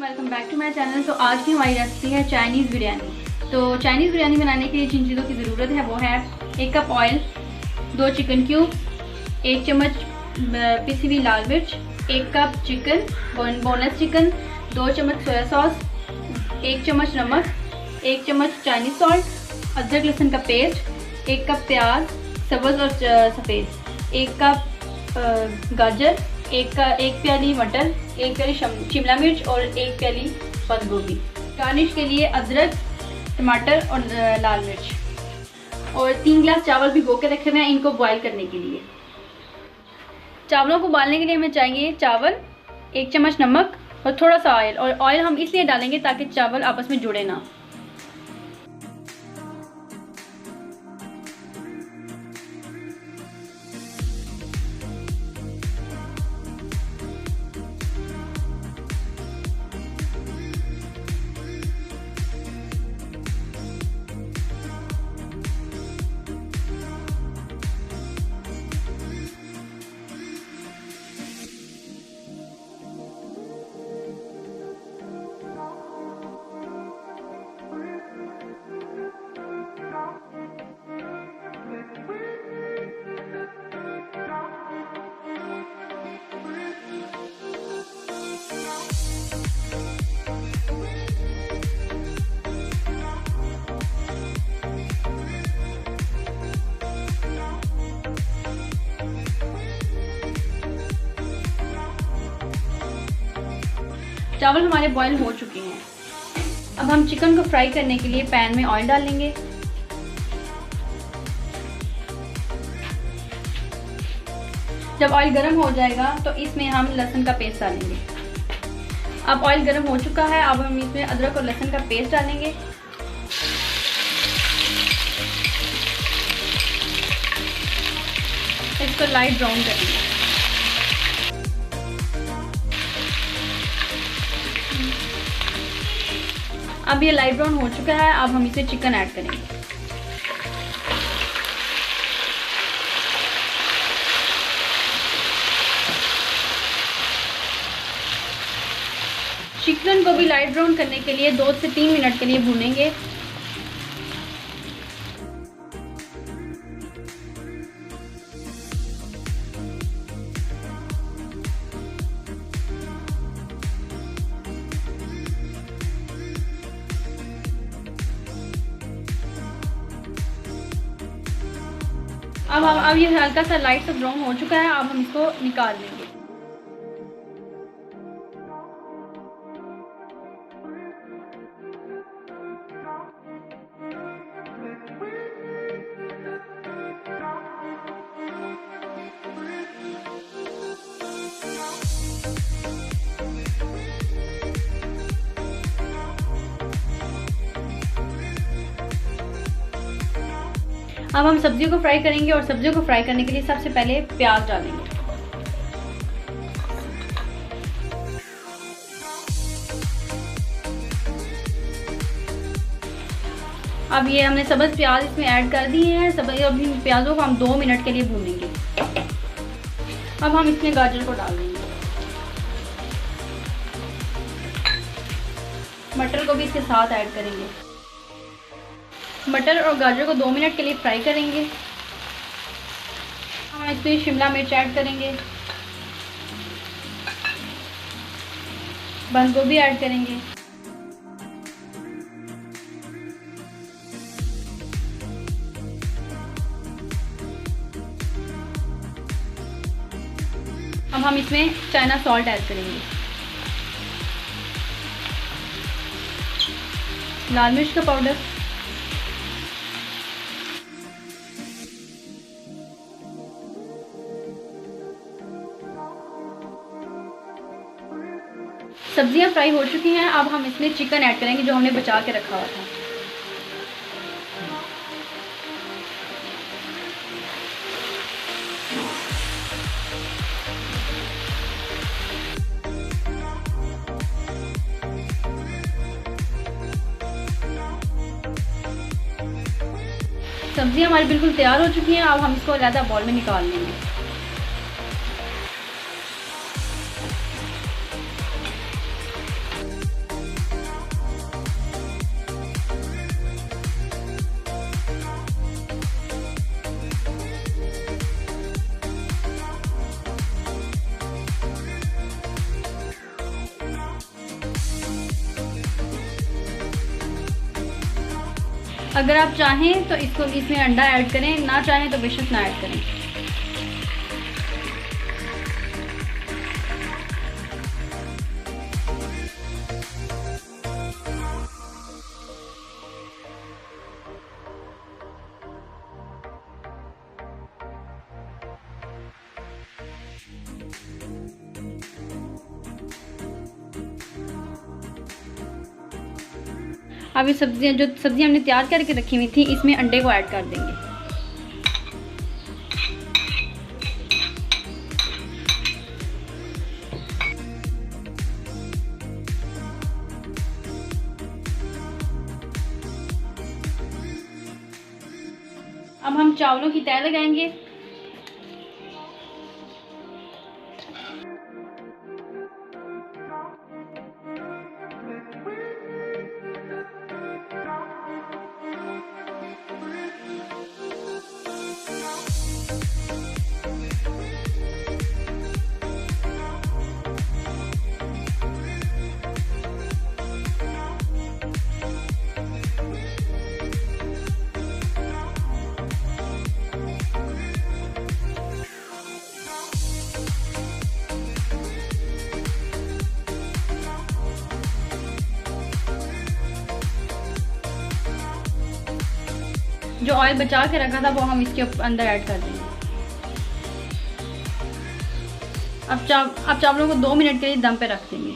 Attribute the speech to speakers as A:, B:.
A: Welcome back to my channel. तो आज की हमारी रेसिपी है चाइनीज़ बिरयानी। तो चाइनीज़ बिरयानी बनाने के लिए जिन चीज़ों की ज़रूरत है वो है 1 कप ऑयल, 2 चिकन क्यूब, 1 चम्मच पिसी हुई लाल मिर्च, 1 कप चिकन बोनलेस चिकन, 2 चम्मच सोया सॉस, 1 चम्मच नमक, 1 चम्मच चाइनीज़ सॉल्ट, अदरक लहसुन का पेस्ट, 1 कप प्याज सब्ज़ और सफ़ेद, 1 कप गाजर, एक प्याली मटर, 1 प्याली शिमला मिर्च और 1 प्याली बंद गोभी। गार्निश के लिए अदरक, टमाटर और लाल मिर्च और 3 गिलास चावल भिगो के रखे हुए हैं इनको बॉईल करने के लिए। चावलों को उबालने के लिए हमें चाहिए चावल, 1 चम्मच नमक और थोड़ा सा ऑयल। और ऑयल हम इसलिए डालेंगे ताकि चावल आपस में जुड़े ना। चावल हमारे बॉईल हो चुके हैं। अब हम चिकन को फ्राई करने के लिए पैन में ऑयल डाल लेंगे। जब ऑयल गर्म हो जाएगा तो इसमें हम लहसुन का पेस्ट डालेंगे। अब ऑयल गर्म हो चुका है, अब हम इसमें अदरक और लहसुन का पेस्ट डालेंगे। इसको लाइट ब्राउन करेंगे। अब ये लाइट ब्राउन हो चुका है, अब हम इसे चिकन ऐड करेंगे। चिकन को भी लाइट ब्राउन करने के लिए 2 से 3 मिनट के लिए भूनेंगे। अब ये हल्का सा लाइट सा ब्राउन हो चुका है, अब हम इसको निकाल लेंगे। अब हम सब्जियों को फ्राई करेंगे और सब्जियों को फ्राई करने के लिए सबसे पहले प्याज डालेंगे। अब ये हमने सब्ज़ प्याज इसमें ऐड कर दिए हैं। अब इन प्याजों को हम 2 मिनट के लिए भूनेंगे। अब हम इसमें गाजर को डाल देंगे। मटर को भी इसके साथ ऐड करेंगे। मटर और गाजर को 2 मिनट के लिए फ्राई करेंगे। हम इसमें शिमला मिर्च ऐड करेंगे, बंद गोभी ऐड करेंगे, अब हम इसमें चाइना सॉल्ट ऐड करेंगे, लाल मिर्च का पाउडर, सब्जियां फ्राई हो चुकी हैं। अब हम इसमें चिकन ऐड करेंगे जो हमने बचा के रखा हुआ था। सब्जियां हमारी बिल्कुल तैयार हो चुकी हैं। अब हम इसको अलग बॉल में निकाल लेंगे। अगर आप चाहें तो इसमें अंडा ऐड करें, ना चाहें तो बेशक ना ऐड करें। अब ये सब्जियां हमने तैयार करके रखी हुई थी, इसमें अंडे को ऐड कर देंगे। अब हम चावलों की तह लगाएंगे। जो ऑयल बचा के रखा था वो हम इसके अंदर ऐड कर देंगे। अब चावलों को 2 मिनट के लिए दम पे रख देंगे।